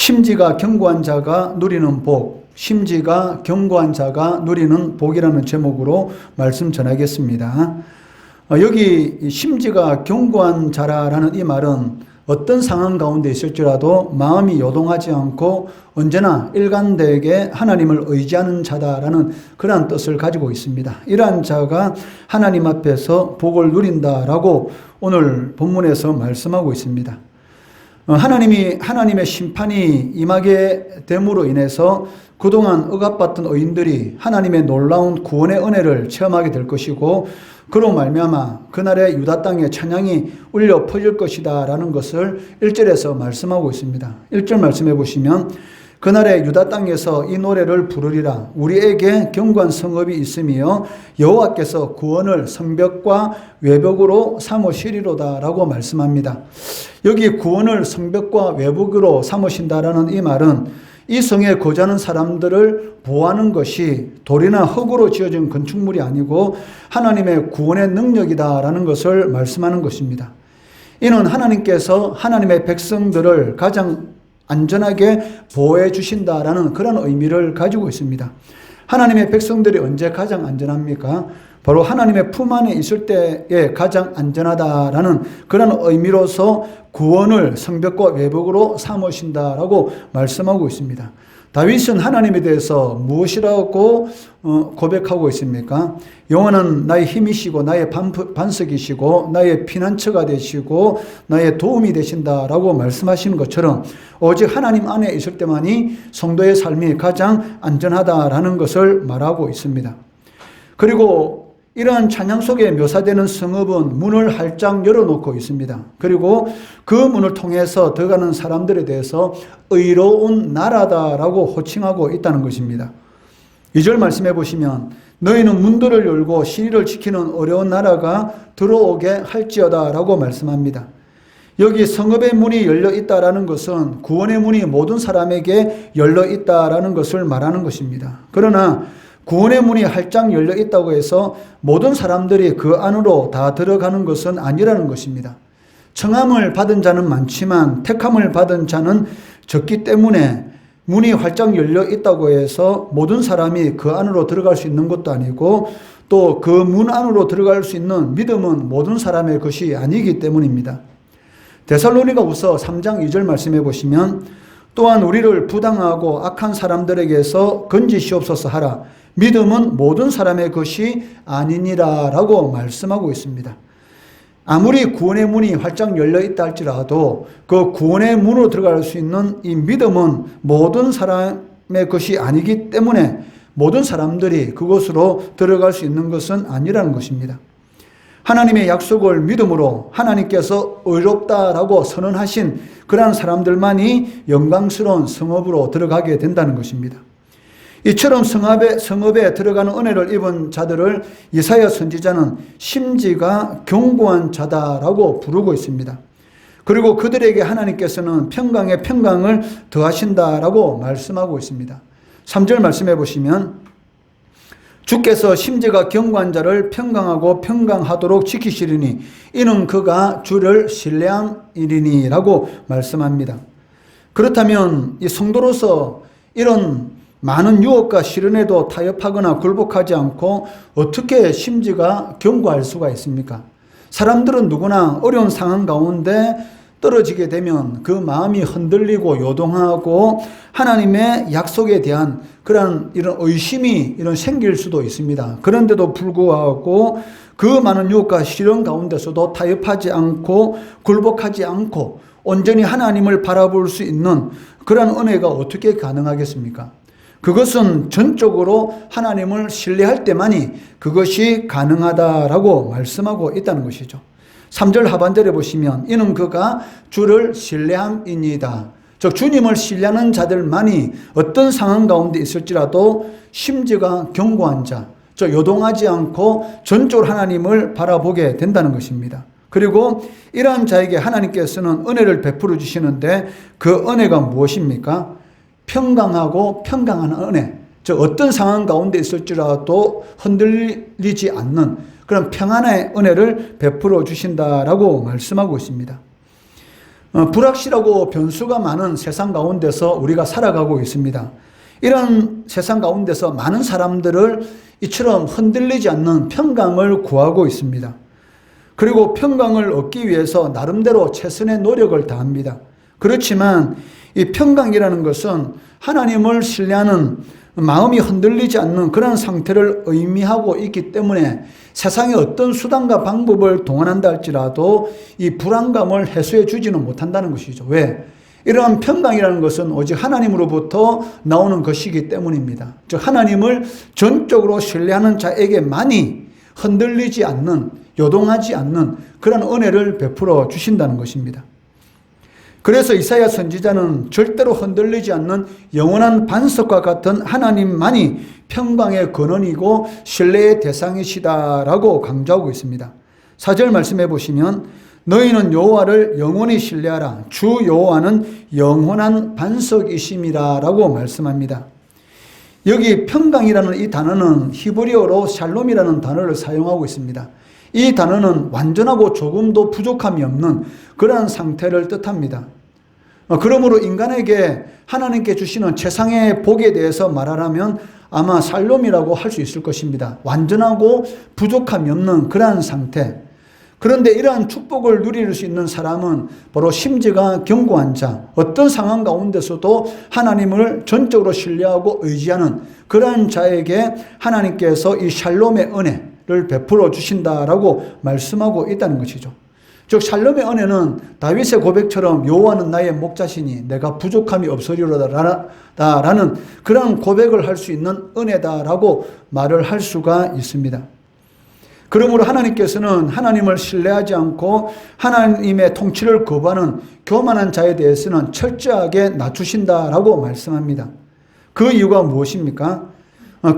심지가 견고한 자가 누리는 복, 심지가 견고한 자가 누리는 복이라는 제목으로 말씀 전하겠습니다. 여기 심지가 견고한 자라는 이 말은 어떤 상황 가운데 있을지라도 마음이 요동하지 않고 언제나 일관되게 하나님을 의지하는 자다라는 그러한 뜻을 가지고 있습니다. 이러한 자가 하나님 앞에서 복을 누린다라고 오늘 본문에서 말씀하고 있습니다. 하나님의 심판이 임하게 됨으로 인해서 그동안 억압받던 의인들이 하나님의 놀라운 구원의 은혜를 체험하게 될 것이고, 그로 말미암아 그날의 유다 땅에 찬양이 울려 퍼질 것이다 라는 것을 1절에서 말씀하고 있습니다. 1절 말씀해 보시면, 그날의 유다 땅에서 이 노래를 부르리라. 우리에게 견고한 성읍이 있으며 여호와께서 구원을 성벽과 외벽으로 삼으시리로다 라고 말씀합니다. 여기 구원을 성벽과 외벽으로 삼으신다라는 이 말은 이 성에 거주하는 사람들을 보호하는 것이 돌이나 흙으로 지어진 건축물이 아니고 하나님의 구원의 능력이다라는 것을 말씀하는 것입니다. 이는 하나님께서 하나님의 백성들을 가장 안전하게 보호해 주신다라는 그런 의미를 가지고 있습니다. 하나님의 백성들이 언제 가장 안전합니까? 바로 하나님의 품 안에 있을 때에 가장 안전하다라는 그런 의미로서 구원을 성벽과 외벽으로 삼으신다라고 말씀하고 있습니다. 다윗은 하나님에 대해서 무엇이라고 고백하고 있습니까? 여호와는 나의 힘이시고 나의 반석이시고 나의 피난처가 되시고 나의 도움이 되신다라고 말씀하시는 것처럼 오직 하나님 안에 있을 때만이 성도의 삶이 가장 안전하다라는 것을 말하고 있습니다. 그리고 이러한 찬양 속에 묘사되는 성읍은 문을 활짝 열어놓고 있습니다. 그리고 그 문을 통해서 들어가는 사람들에 대해서 의로운 나라다라고 호칭하고 있다는 것입니다. 2절 말씀해 보시면, 너희는 문들을 열고 시리를 지키는 어려운 나라가 들어오게 할지어다 라고 말씀합니다. 여기 성읍의 문이 열려 있다라는 것은 구원의 문이 모든 사람에게 열려 있다라는 것을 말하는 것입니다. 그러나 구원의 문이 활짝 열려 있다고 해서 모든 사람들이 그 안으로 다 들어가는 것은 아니라는 것입니다. 청함을 받은 자는 많지만 택함을 받은 자는 적기 때문에 문이 활짝 열려 있다고 해서 모든 사람이 그 안으로 들어갈 수 있는 것도 아니고, 또 그 문 안으로 들어갈 수 있는 믿음은 모든 사람의 것이 아니기 때문입니다. 데살로니가후서 3장 2절 말씀해 보시면, 또한 우리를 부당하고 악한 사람들에게서 건지시옵소서 하라. 믿음은 모든 사람의 것이 아니니라 라고 말씀하고 있습니다. 아무리 구원의 문이 활짝 열려 있다 할지라도 그 구원의 문으로 들어갈 수 있는 이 믿음은 모든 사람의 것이 아니기 때문에 모든 사람들이 그곳으로 들어갈 수 있는 것은 아니라는 것입니다. 하나님의 약속을 믿음으로 하나님께서 의롭다라고 선언하신 그러한 사람들만이 영광스러운 성읍으로 들어가게 된다는 것입니다. 이처럼 성읍에 들어가는 은혜를 입은 자들을 이사야 선지자는 심지가 견고한 자다라고 부르고 있습니다. 그리고 그들에게 하나님께서는 평강에 평강을 더하신다라고 말씀하고 있습니다. 3절 말씀해 보시면, 주께서 심지가 견고한 자를 평강하고 평강하도록 지키시리니 이는 그가 주를 신뢰함이리니 라고 말씀합니다. 그렇다면 이 성도로서 이런 많은 유혹과 시련에도 타협하거나 굴복하지 않고 어떻게 심지가 견고할 수가 있습니까? 사람들은 누구나 어려운 상황 가운데 떨어지게 되면 그 마음이 흔들리고 요동하고 하나님의 약속에 대한 그런 이런 의심이 생길 수도 있습니다. 그런데도 불구하고 그 많은 유혹과 시련 가운데서도 타협하지 않고 굴복하지 않고 온전히 하나님을 바라볼 수 있는 그런 은혜가 어떻게 가능하겠습니까? 그것은 전적으로 하나님을 신뢰할 때만이 그것이 가능하다라고 말씀하고 있다는 것이죠. 3절 하반절에 보시면, 이는 그가 주를 신뢰함이니이다. 즉 주님을 신뢰하는 자들만이 어떤 상황 가운데 있을지라도 심지가 견고한 자, 즉 요동하지 않고 전적으로 하나님을 바라보게 된다는 것입니다. 그리고 이러한 자에게 하나님께서는 은혜를 베풀어 주시는데 그 은혜가 무엇입니까? 평강하고 평강한 은혜, 즉 어떤 상황 가운데 있을지라도 흔들리지 않는 그런 평안의 은혜를 베풀어 주신다라고 말씀하고 있습니다. 불확실하고 변수가 많은 세상 가운데서 우리가 살아가고 있습니다. 이런 세상 가운데서 많은 사람들을 이처럼 흔들리지 않는 평강을 구하고 있습니다. 그리고 평강을 얻기 위해서 나름대로 최선의 노력을 다합니다. 그렇지만 이 평강이라는 것은 하나님을 신뢰하는 마음이 흔들리지 않는 그런 상태를 의미하고 있기 때문에 세상의 어떤 수단과 방법을 동원한다 할지라도 이 불안감을 해소해 주지는 못한다는 것이죠. 왜? 이러한 평강이라는 것은 오직 하나님으로부터 나오는 것이기 때문입니다. 즉 하나님을 전적으로 신뢰하는 자에게만이 흔들리지 않는, 요동하지 않는 그런 은혜를 베풀어 주신다는 것입니다. 그래서 이사야 선지자는 절대로 흔들리지 않는 영원한 반석과 같은 하나님만이 평강의 근원이고 신뢰의 대상이시다라고 강조하고 있습니다. 4절 말씀해 보시면 너희는 여호와를 영원히 신뢰하라. 주 여호와는 영원한 반석이심이라 라고 말씀합니다. 여기 평강이라는 이 단어는 히브리어로 샬롬이라는 단어를 사용하고 있습니다. 이 단어는 완전하고 조금도 부족함이 없는 그러한 상태를 뜻합니다. 그러므로 인간에게 하나님께 주시는 최상의 복에 대해서 말하라면 아마 샬롬이라고 할 수 있을 것입니다. 완전하고 부족함이 없는 그러한 상태. 그런데 이러한 축복을 누릴 수 있는 사람은 바로 심지가 견고한 자, 어떤 상황 가운데서도 하나님을 전적으로 신뢰하고 의지하는 그러한 자에게 하나님께서 이 샬롬의 은혜를 베풀어 주신다라고 말씀하고 있다는 것이죠. 즉 샬롬의 은혜는 다윗의 고백처럼 여호와는 나의 목자시니 내가 부족함이 없으리로다라는 그런 고백을 할 수 있는 은혜다라고 말을 할 수가 있습니다. 그러므로 하나님께서는 하나님을 신뢰하지 않고 하나님의 통치를 거부하는 교만한 자에 대해서는 철저하게 낮추신다라고 말씀합니다. 그 이유가 무엇입니까?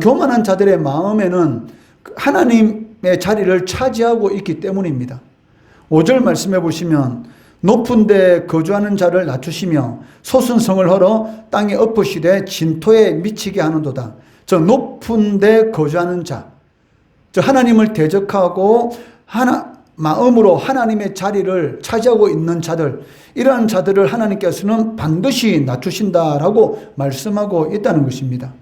교만한 자들의 마음에는 하나님의 자리를 차지하고 있기 때문입니다. 5절 말씀해 보시면 높은 데 거주하는 자를 낮추시며 솟은 성을 헐어 땅에 엎으시되 진토에 미치게 하는도다. 즉 높은 데 거주하는 자, 하나님을 대적하고 마음으로 하나님의 자리를 차지하고 있는 자들, 이러한 자들을 하나님께서는 반드시 낮추신다라고 말씀하고 있다는 것입니다.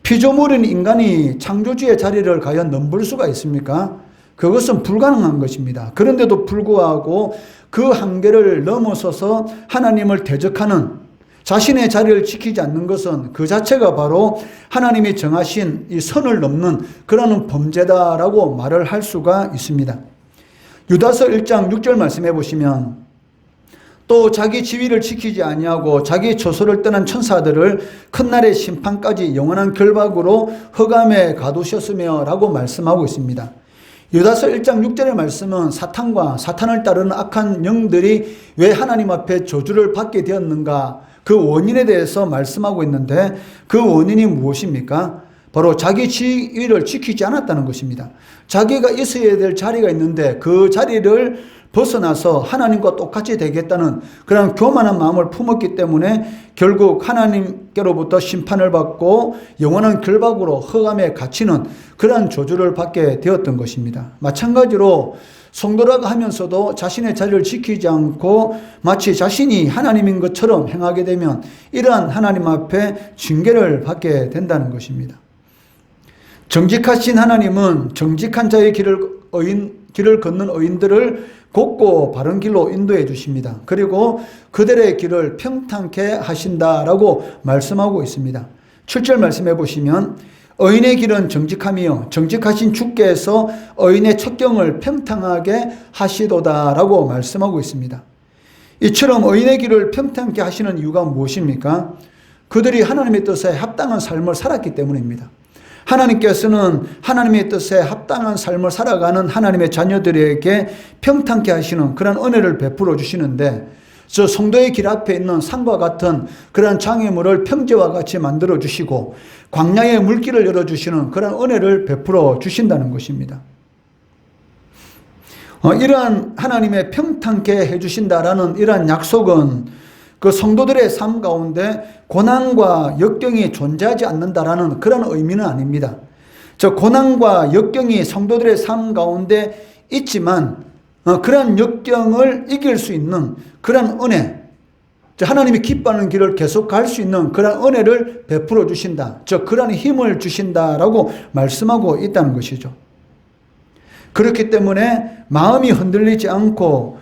피조물인 인간이 창조주의 자리를 과연 넘볼 수가 있습니까? 그것은 불가능한 것입니다. 그런데도 불구하고 그 한계를 넘어서서 하나님을 대적하는 자신의 자리를 지키지 않는 것은 그 자체가 바로 하나님이 정하신 이 선을 넘는 그러한 범죄다라고 말을 할 수가 있습니다. 유다서 1장 6절 말씀해 보시면 또 자기 지위를 지키지 아니하고 자기 처소를 떠난 천사들을 큰 날의 심판까지 영원한 결박으로 흑암에 가두셨으며 라고 말씀하고 있습니다. 유다서 1장 6절의 말씀은 사탄과 사탄을 따르는 악한 영들이 왜 하나님 앞에 저주를 받게 되었는가, 그 원인에 대해서 말씀하고 있는데 그 원인이 무엇입니까? 바로 자기 지위를 지키지 않았다는 것입니다. 자기가 있어야 될 자리가 있는데 그 자리를 벗어나서 하나님과 똑같이 되겠다는 그런 교만한 마음을 품었기 때문에 결국 하나님께로부터 심판을 받고 영원한 결박으로 흑암에 갇히는 그러한 저주를 받게 되었던 것입니다. 마찬가지로 성도라고 하면서도 자신의 자리를 지키지 않고 마치 자신이 하나님인 것처럼 행하게 되면 이러한 하나님 앞에 징계를 받게 된다는 것입니다. 정직하신 하나님은 정직한 자의 길을 걷는 의인들을 곧고 바른 길로 인도해 주십니다. 그리고 그들의 길을 평탄케 하신다라고 말씀하고 있습니다. 7절 말씀해 보시면 의인의 길은 정직함이요 정직하신 주께서 의인의 첩경을 평탄하게 하시도다라고 말씀하고 있습니다. 이처럼 의인의 길을 평탄케 하시는 이유가 무엇입니까? 그들이 하나님의 뜻에 합당한 삶을 살았기 때문입니다. 하나님께서는 하나님의 뜻에 합당한 삶을 살아가는 하나님의 자녀들에게 평탄케 하시는 그런 은혜를 베풀어 주시는데 저 성도의 길 앞에 있는 산과 같은 그런 장애물을 평지와 같이 만들어 주시고 광야의 물길을 열어주시는 그런 은혜를 베풀어 주신다는 것입니다. 이러한 하나님의 평탄케 해주신다라는 이러한 약속은 그 성도들의 삶 가운데 고난과 역경이 존재하지 않는다라는 그런 의미는 아닙니다. 저 고난과 역경이 성도들의 삶 가운데 있지만 그러한 역경을 이길 수 있는 그러한 은혜, 하나님이 기뻐하는 길을 계속 갈 수 있는 그러한 은혜를 베풀어 주신다. 즉 그러한 힘을 주신다라고 말씀하고 있다는 것이죠. 그렇기 때문에 마음이 흔들리지 않고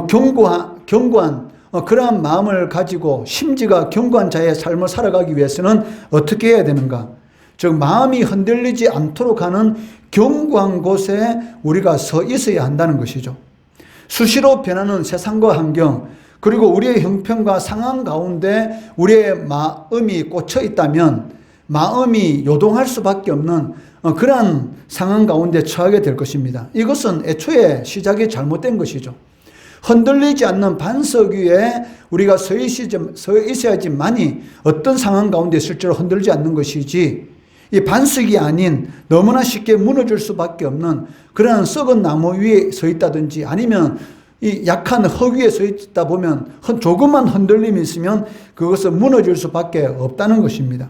견고한 그러한 마음을 가지고 심지가 견고한 자의 삶을 살아가기 위해서는 어떻게 해야 되는가? 즉 마음이 흔들리지 않도록 하는 견고한 곳에 우리가 서 있어야 한다는 것이죠. 수시로 변하는 세상과 환경, 그리고 우리의 형편과 상황 가운데 우리의 마음이 꽂혀 있다면 마음이 요동할 수밖에 없는 그러한 상황 가운데 처하게 될 것입니다. 이것은 애초에 시작이 잘못된 것이죠. 흔들리지 않는 반석 위에 우리가 서 있어야지만이 어떤 상황 가운데 있을지로 흔들지 않는 것이지, 이 반석이 아닌 너무나 쉽게 무너질 수밖에 없는 그러한 썩은 나무 위에 서 있다든지 아니면 이 약한 흙 위에 서 있다 보면 조금만 흔들림이 있으면 그것은 무너질 수밖에 없다는 것입니다.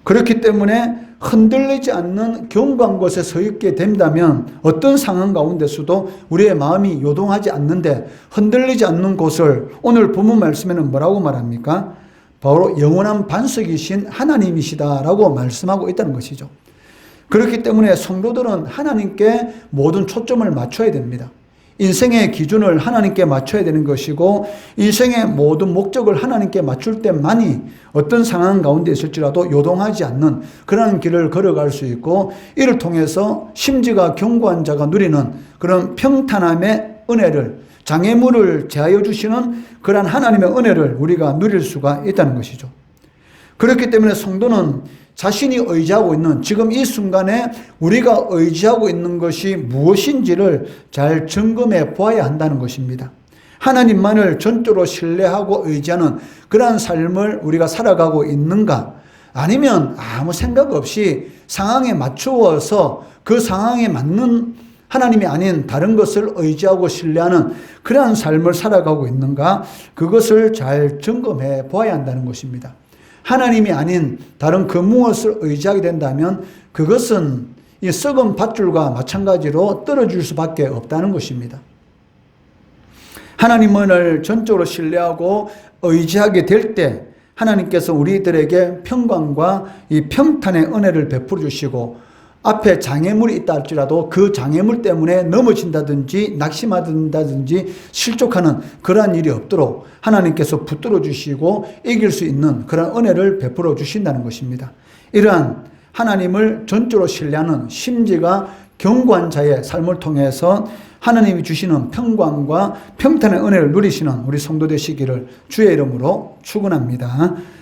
그렇기 때문에 흔들리지 않는 견고한 곳에 서 있게 된다면 어떤 상황 가운데서도 우리의 마음이 요동하지 않는데, 흔들리지 않는 곳을 오늘 본문 말씀에는 뭐라고 말합니까? 바로 영원한 반석이신 하나님이시다라고 말씀하고 있다는 것이죠. 그렇기 때문에 성도들은 하나님께 모든 초점을 맞춰야 됩니다. 인생의 기준을 하나님께 맞춰야 되는 것이고, 인생의 모든 목적을 하나님께 맞출 때만이 어떤 상황 가운데 있을지라도 요동하지 않는 그런 길을 걸어갈 수 있고, 이를 통해서 심지가 견고한 자가 누리는 그런 평탄함의 은혜를, 장애물을 제하여 주시는 그러한 하나님의 은혜를 우리가 누릴 수가 있다는 것이죠. 그렇기 때문에 성도는 자신이 의지하고 있는 지금 이 순간에 우리가 의지하고 있는 것이 무엇인지를 잘 점검해 보아야 한다는 것입니다. 하나님만을 전적으로 신뢰하고 의지하는 그러한 삶을 우리가 살아가고 있는가? 아니면 아무 생각 없이 상황에 맞추어서 그 상황에 맞는 하나님이 아닌 다른 것을 의지하고 신뢰하는 그러한 삶을 살아가고 있는가? 그것을 잘 점검해 보아야 한다는 것입니다. 하나님이 아닌 다른 그 무엇을 의지하게 된다면 그것은 이 썩은 밧줄과 마찬가지로 떨어질 수밖에 없다는 것입니다. 하나님을 전적으로 신뢰하고 의지하게 될 때 하나님께서 우리들에게 평강과 이 평탄의 은혜를 베풀어 주시고, 앞에 장애물이 있다 할지라도 그 장애물 때문에 넘어진다든지 낙심한다든지 실족하는 그러한 일이 없도록 하나님께서 붙들어 주시고 이길 수 있는 그런 은혜를 베풀어 주신다는 것입니다. 이러한 하나님을 전적으로 신뢰하는 심지가 견고한 자의 삶을 통해서 하나님이 주시는 평강과 평탄의 은혜를 누리시는 우리 성도 되시기를 주의 이름으로 축원합니다.